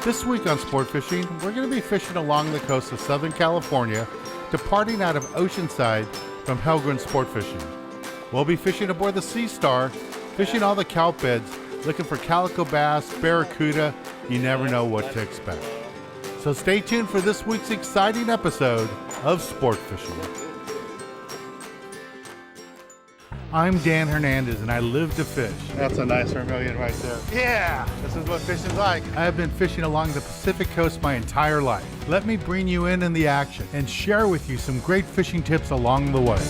This week on Sport Fishing, we're going to be fishing along the coast of Southern California, departing out of Oceanside from Helgren Sport Fishing. We'll be fishing aboard the Sea Star, fishing all the kelp beds, looking for calico bass, barracuda. You never know what to expect. So stay tuned for this week's exciting episode of Sport Fishing. I'm Dan Hernandez, and I live to fish. That's a nice vermilion right there. Yeah, this is what fishing's like. I have been fishing along the Pacific coast my entire life. Let me bring you in the action and share with you some great fishing tips along the way.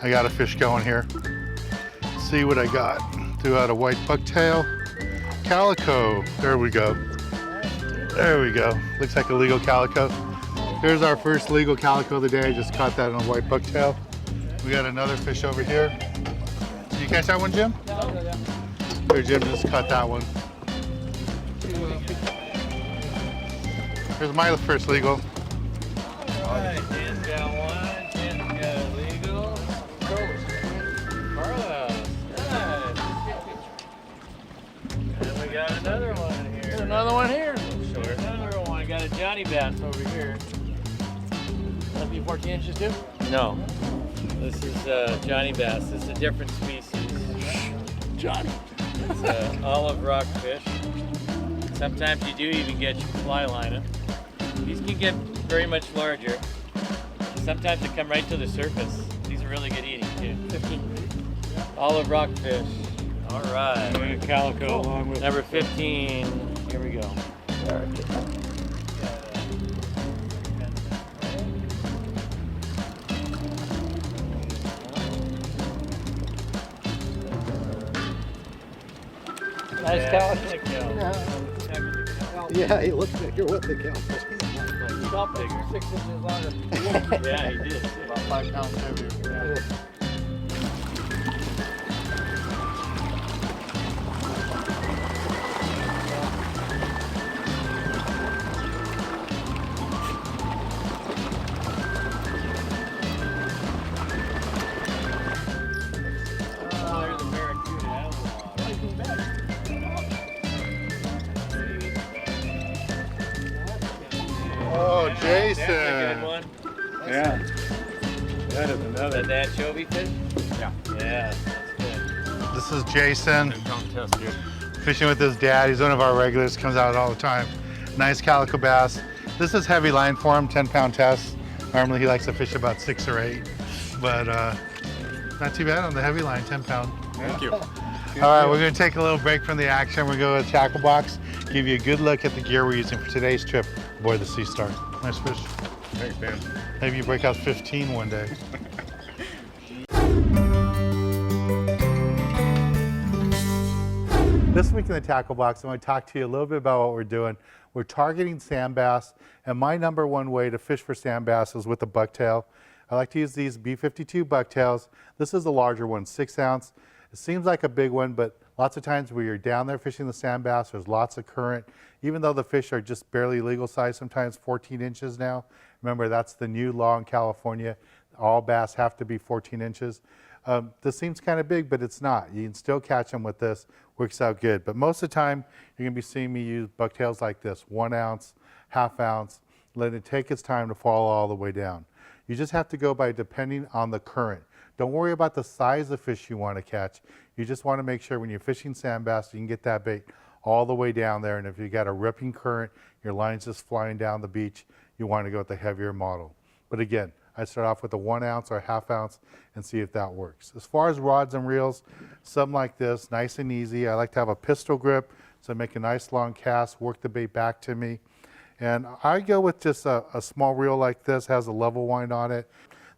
I got a fish going here. See what I got. Threw out a white bucktail. Calico. There we go. There we go. Looks like a legal calico. Here's our first legal calico of the day. I just caught that on a white bucktail. We got another fish over here. Did you catch that one, Jim? Here, Jim just caught that one. Here's my first legal. Alright, Dan's got one, Dan's got a legal. Carlos, nice. And we got another one here. There's another one here. Short. Another one. Got a Johnny bass over here. That'll be 14 inches too? No. This is Johnny bass. This is a different species. Johnny. It's an olive rock fish. Sometimes you do even get your fly lining. These can get very much larger. Sometimes they come right to the surface. These are really good eating too. Olive rock fish. All right. And a calico along with number 15. Here we go. Nice calico. Yeah, he looks bigger with the kelp. Kelp bigger. 6 inches longer. Yeah, he did. About 5 pounds heavier. Yeah. Oh, Jason. That's a good one. Yeah. That is another. Is that anchovy fish? Yeah. Yeah, that's good. This is Jason, Don't test it. fishing with his dad. He's one of our regulars, comes out all the time. Nice calico bass. This is heavy line for him, 10-pound test. Normally he likes to fish about 6 or 8, but not too bad on the heavy line, 10 pound. Thank you. All right, we're gonna take a little break from the action. We're going to go to the tackle box, give you a good look at the gear we're using for today's trip aboard the Sea Star. Nice fish. Thanks, Dan. Maybe you break out 15 one day. This week in the tackle box, I'm going to talk to you a little bit about what we're doing. We're targeting sand bass, and my #1 way to fish for sand bass is with a bucktail. I like to use these B52 bucktails. This is a larger one, 6 ounce. It seems like a big one, but lots of times when you're down there fishing the sand bass, there's lots of current. Even though the fish are just barely legal size, sometimes 14 inches now. Remember, that's the new law in California. All bass have to be 14 inches. This seems kind of big, but it's not. You can still catch them with this. Works out good. But most of the time, you're going to be seeing me use bucktails like this, 1 ounce, ½ ounce. Let it take its time to fall all the way down. You just have to go by depending on the current. Don't worry about the size of fish you want to catch. You just want to make sure when you're fishing sand bass, you can get that bait all the way down there. And if you got a ripping current, your line's just flying down the beach, you want to go with the heavier model. But again, I start off with a 1 ounce or a ½ ounce and see if that works. As far as rods and reels, something like this, nice and easy. I like to have a pistol grip, so make a nice long cast, work the bait back to me. And I go with just a small reel like this, has a level wind on it.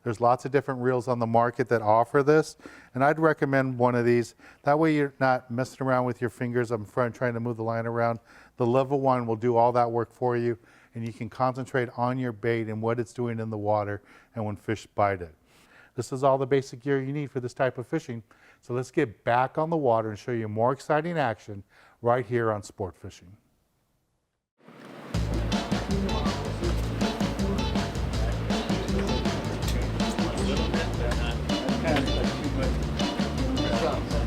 There's lots of different reels on the market that offer this, and I'd recommend one of these. That way you're not messing around with your fingers up front trying to move the line around. The level one will do all that work for you, and you can concentrate on your bait and what it's doing in the water and when fish bite it. This is all the basic gear you need for this type of fishing. So let's get back on the water and show you more exciting action right here on Sport Fishing.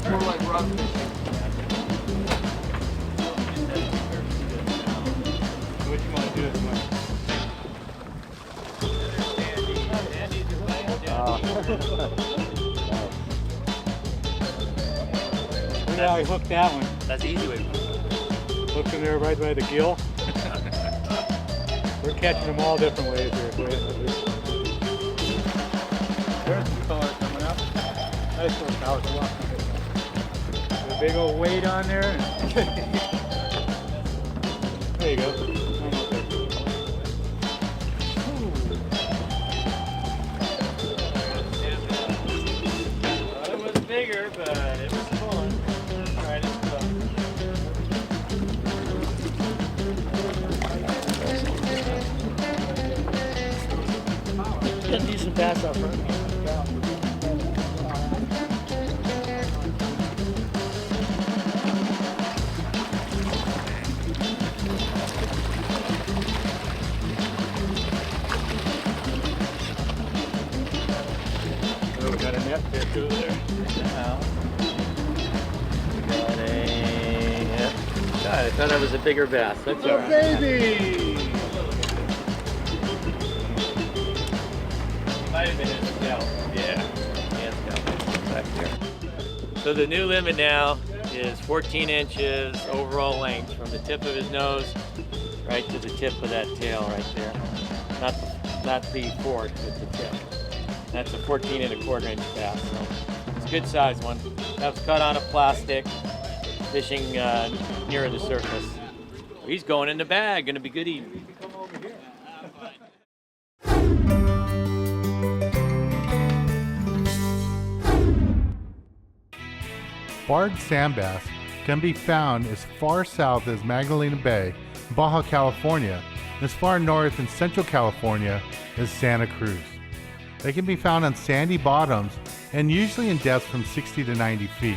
More like rock fishing. What you want to do is Now I hooked that one. That's the easy way. Hooked in there right by the gill. We're catching them all different ways here. There's some color coming up. Nice little Calico. A big old weight on there. There you go. Almost there. Thought it was bigger, but it was fun. Tried it stuff. Got a decent bass out front. Oh, we got a net there too there. Got a... Yep. God, I thought that was a bigger bass. That's all right. Baby! Might have been in the scalp. Yeah, scalp back there. So the new limit now is 14 inches overall length from the tip of his nose right to the tip of that tail right there. Not the fork, but the tip. That's a 14¼ inch bass. So it's a good size one. That was cut on a plastic, fishing near the surface. He's going in the bag. Gonna be good eating. Barred sand bass can be found as far south as Magdalena Bay, Baja California, and as far north in Central California as Santa Cruz. They can be found on sandy bottoms and usually in depths from 60 to 90 feet.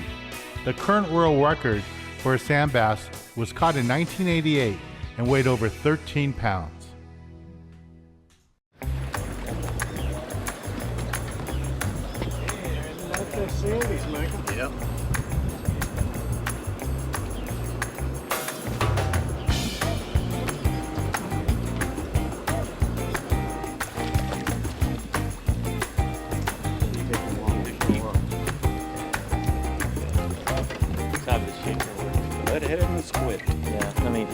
The current world record for a sand bass was caught in 1988 and weighed over 13 pounds. That's the Sandy's, Michael. Yep. Let it hit it in the squid. Yeah, let me.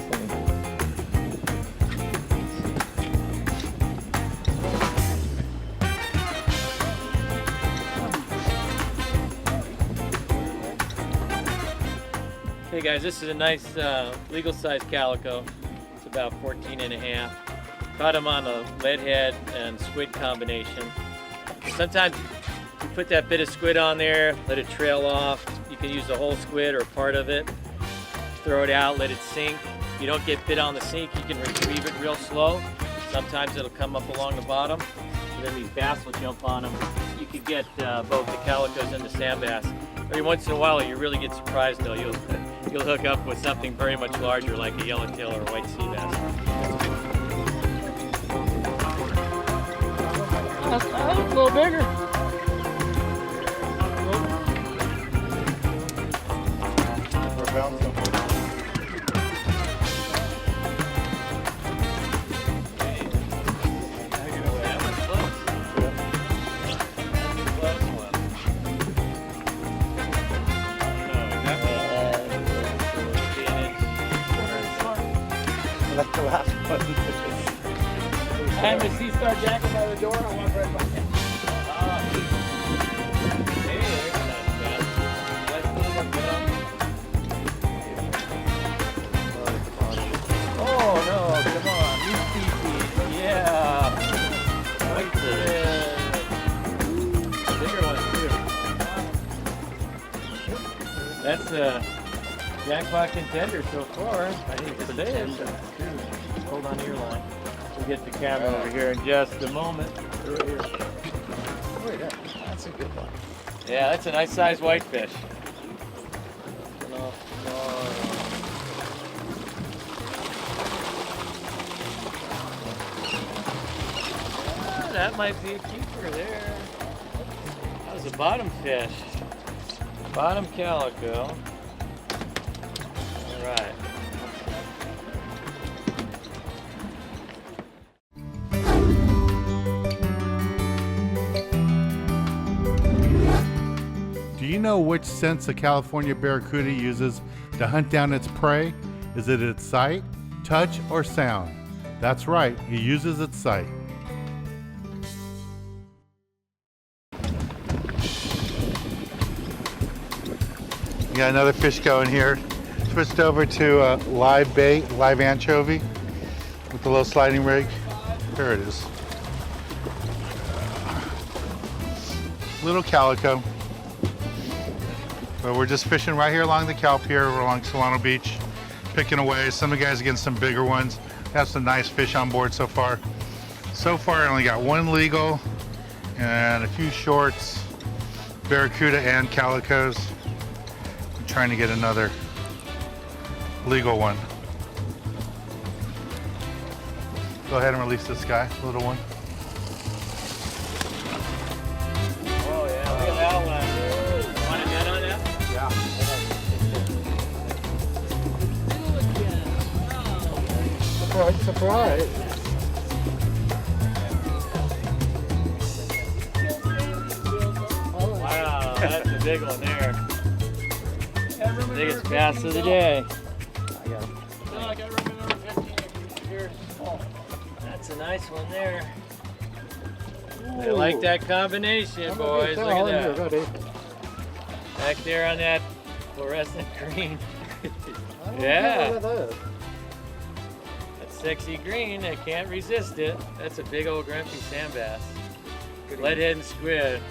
Hey guys, this is a nice legal size calico. It's about 14½. Caught him on a lead head and squid combination. Sometimes you put that bit of squid on there, let it trail off. You can use the whole squid or part of it. Throw it out, let it sink. If you don't get bit on the sink, you can retrieve it real slow. Sometimes it'll come up along the bottom. And then these bass will jump on them. You could get both the calicos and the sand bass. Every once in a while, you really get surprised though. You'll hook up with something very much larger like a yellowtail or a white sea bass. That's a little bigger. like the last one. I'm a sea star jacket by the door. I walk right by him. Hey, there's a nice bass. Nice little one, oh no, come on. He's species. Yeah. Right there. Bigger one too. That's a jackpot contender so far. I think it's today. Hold on to your line. We'll get the camera over here in just a moment. Right here. Oh yeah, that's a good one. Yeah, that's a nice sized whitefish. That might be a keeper there. That was a bottom fish. Bottom calico. All right. Do you know which sense a California barracuda uses to hunt down its prey? Is it its sight, touch, or sound? That's right, he uses its sight. You got another fish going here. Switched over to live bait, live anchovy with the low sliding rig. There it is. Little calico. But we're just fishing right here along the Cal Pier, we're along Solano Beach, picking away. Some of the guys are getting some bigger ones. Have some nice fish on board so far. So far I only got one legal and a few shorts, barracuda and calicos. I'm trying to get another legal one. Go ahead and release this guy, little one. Oh yeah, look at that one. Want a net on that? Surprise, surprise. Wow, that's a big one there. Biggest bass of the day. That's a nice one there. I like that combination, boys. Look at that. Buddy. Back there on that fluorescent green. I Yeah. don't know what that is. That sexy green, I can't resist it. That's a big old grumpy sand bass. Leadhead and squid.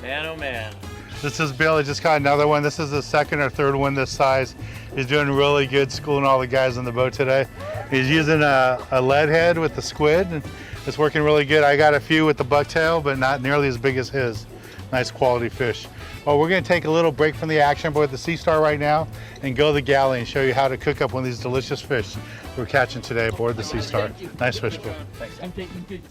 Man, oh man. This is Bill, he just caught another one. This is the second or third one this size. He's doing really good schooling all the guys on the boat today. He's using a lead head with the squid. And it's working really good. I got a few with the bucktail, but not nearly as big as his. Nice quality fish. Well, we're gonna take a little break from the action board with the Sea Star right now and go to the galley and show you how to cook up one of these delicious fish we're catching today aboard the Sea Star. Nice fish, Bill. Thanks. I'm taking good.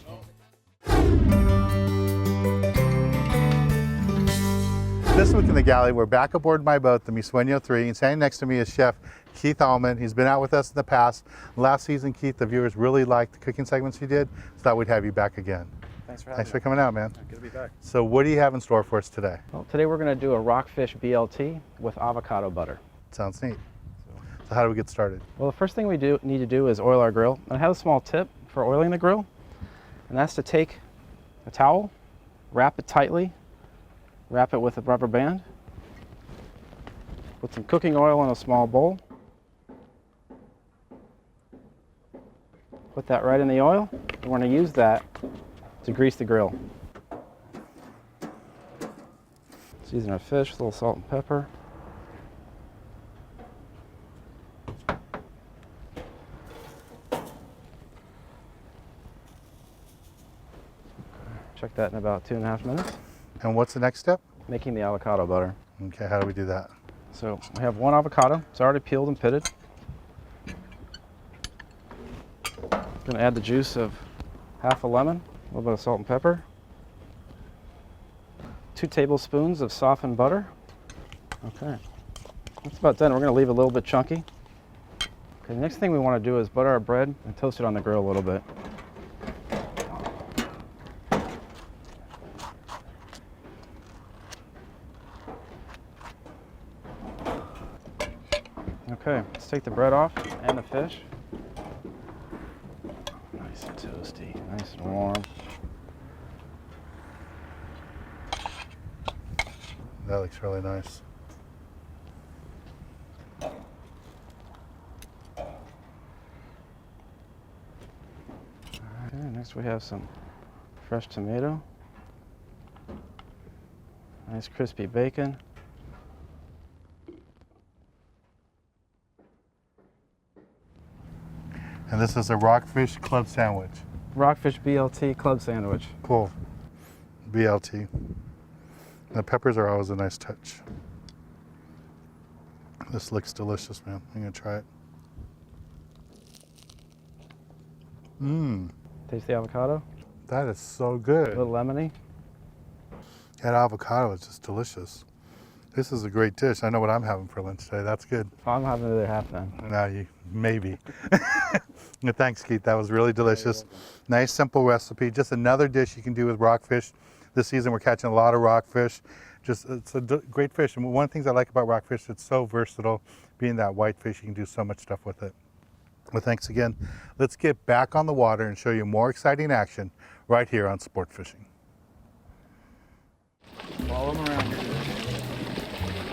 This week in the galley, we're back aboard my boat, the Misueño 3, and standing next to me is Chef Keith Allman. He's been out with us in the past. Last season, Keith, the viewers really liked the cooking segments you did, so thought we'd have you back again. Thanks for having Thanks for coming out, man. Good to be back. So what do you have in store for us today? Well, today we're going to do a rockfish BLT with avocado butter. Sounds neat. So how do we get started? Well, the first thing we need to do is oil our grill. And I have a small tip for oiling the grill, and that's to take a towel, wrap it tightly, wrap it with a rubber band, put some cooking oil in a small bowl, put that right in the oil, and we're going to use that to grease the grill. Season our fish with a little salt and pepper. Check that in about 2.5 minutes. And what's the next step? Making the avocado butter. Okay, how do we do that? So we have one avocado. It's already peeled and pitted. Going to add the juice of half a lemon, a little bit of salt and pepper, 2 tablespoons of softened butter. Okay, that's about done. We're going to leave it a little bit chunky. Okay, the next thing we want to do is butter our bread and toast it on the grill a little bit. Okay, let's take the bread off and the fish. warm. That looks really nice. Okay, next we have some fresh tomato. Nice crispy bacon. And this is a rockfish club sandwich. Rockfish BLT club sandwich. Cool. BLT. The peppers are always a nice touch. This looks delicious, man. I'm gonna try it. Mmm, Taste the avocado. that is so A good. little lemony. That avocado is just delicious. This is a great dish. I know what I'm having for lunch today. That's good. I'm having the other half then. Now you, maybe. No, thanks, Keith. That was really delicious. Nice, simple recipe. Just another dish you can do with rockfish. This season we're catching a lot of rockfish. Just, it's a great fish. And one of the things I like about rockfish, it's so versatile. Being that white fish, you can do so much stuff with it. Well, thanks again. Let's get back on the water and show you more exciting action right here on Sport Fishing. Follow him around here.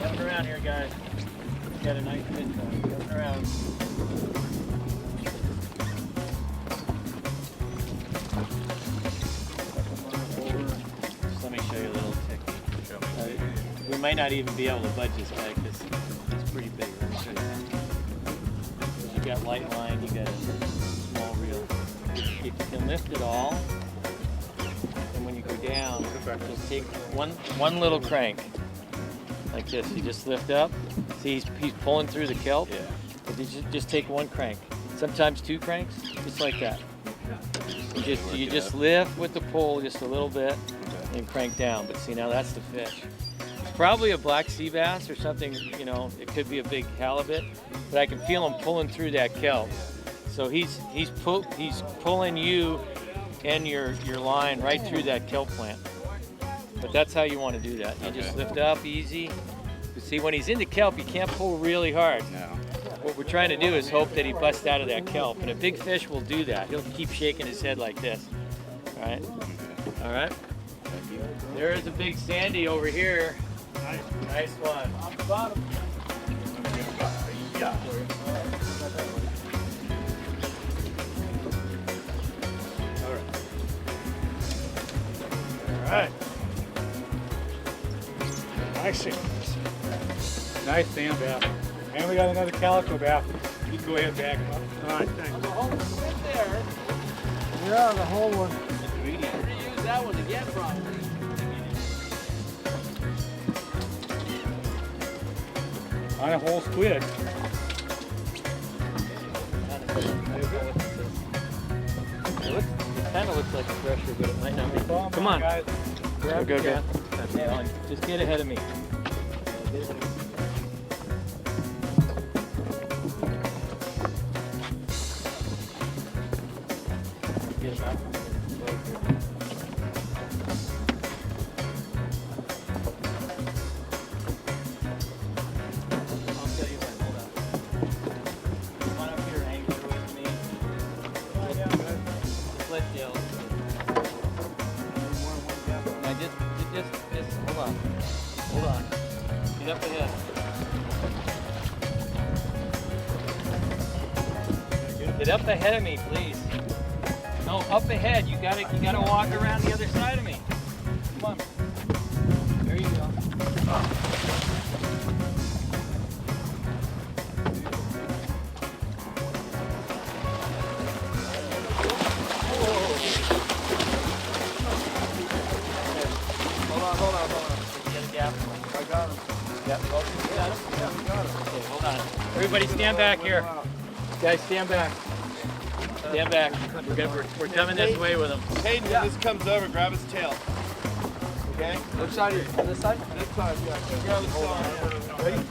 Coming around here, guys. Got a nice fish on. Coming around. Just let me show you a little technique. We might not even be able to budge this guy because it's pretty big. Let me show you. You got light line, you got a small reel. If you can lift it all, and when you go down, just take one little crank, like this. You just lift up. See, he's pulling through the kelp. Yeah. But you just take one crank. Sometimes two cranks, just like that. You just lift with the pull just a little bit, and crank down. But see, now that's the fish. It's probably a black sea bass or something. You know, it could be a big halibut, but I can feel him pulling through that kelp. So he's pulling you and your line right through that kelp plant. But that's how you want to do that. You just lift up easy. You see, when he's in the kelp, you can't pull really hard. No. What we're trying to do is hope that he busts out of that kelp. And a big fish will do that. He'll keep shaking his head like this. All right? All right? There is a big sandy over here. Nice one. On the bottom. Yeah. All right. Nice. Nice sand bass. And we got another calico bass. You can go ahead and back him up. All right, thanks. The whole one right there. Yeah, the whole one. We're gonna use that one to get from. On a whole squid. It kind of looks like a pressure, but it might not be. Come on. Guys. Go, go, go. Just get ahead of me. Get him out. I'll tell you when. Hold on. Come on up here, anchor with me. Split gills. Now just hold on. Hold on. Get up ahead. Get up ahead of me, please. No, up ahead. You gotta walk around the other side of me. Come on. There you go. Hold on. Get a gap. I got him. Yep. Oh, you got him? Yeah, we got him. Okay, hold on. Everybody stand back here. Guys, stand back. Stand back. We're coming this way with him. Hayden, when this comes over, grab his tail. Okay? Which side are you? On this side? This side, yeah. Grab his tail. Ready?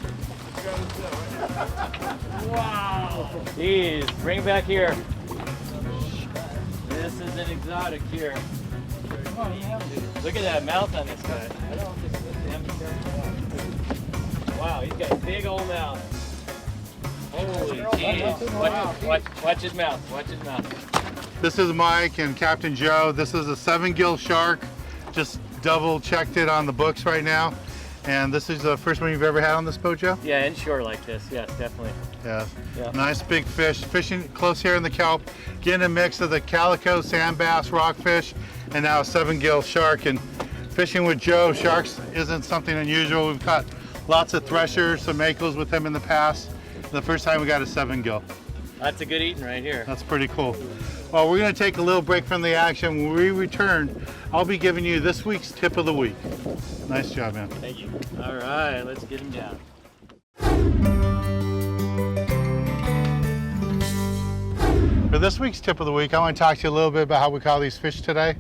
Grab his tail, right? Wow. Jeez, bring it back here. This is an exotic here. Look at that mouth on this guy. Wow, he's got a big old mouth. Holy jeez. Watch his mouth. Watch his mouth. This is Mike and Captain Joe. This is a 7-gill shark. Just double checked it on the books right now. And this is the first one you've ever had on this boat, Joe? Yeah, inshore like this. Yes, definitely. Yeah. Yeah. Nice big fish. Fishing close here in the kelp. Getting a mix of the calico, sand bass, rockfish, and now a 7-gill shark. And fishing with Joe, sharks isn't something unusual. We've caught lots of threshers, some makos with him in the past. The first time we got a 7-gill. That's a good eating right here. That's pretty cool. Well, we're going to take a little break from the action. When we return, I'll be giving you this week's tip of the week. Nice job, man. Thank you. All right, let's get him down. For this week's tip of the week, I want to talk to you a little bit about how we caught these fish today.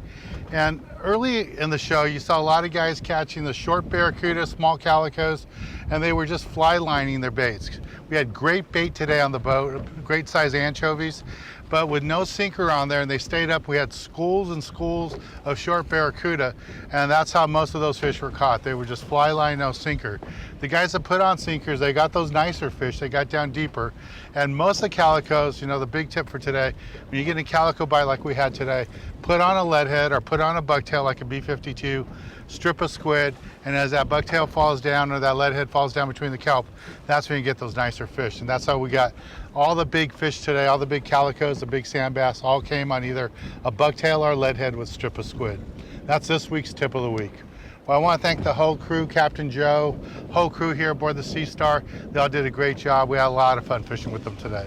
And early in the show, you saw a lot of guys catching the short barracuda, small calicos, and they were just fly lining their baits. We had great bait today on the boat, great size anchovies, but with no sinker on there, and they stayed up, we had schools and schools of short barracuda, and that's how most of those fish were caught. They were just fly line, no sinker. The guys that put on sinkers, they got those nicer fish, they got down deeper, and most of the calicos, you know, the big tip for today, when you get a calico bite like we had today, put on a lead head or put on a bucktail like a B52, strip a squid, and as that bucktail falls down or that lead head falls down between the kelp, that's when you get those nicer fish. And that's how we got all the big fish today, all the big calicos, the big sand bass, all came on either a bucktail or a lead head with strip a squid. That's this week's tip of the week. Well, I want to thank the whole crew, Captain Joe, whole crew here aboard the Sea Star. They all did a great job. We had a lot of fun fishing with them today.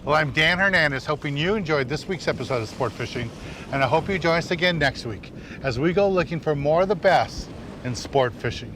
Well, I'm Dan Hernandez, hoping you enjoyed this week's episode of Sport Fishing, and I hope you join us again next week as we go looking for more of the best in sport fishing.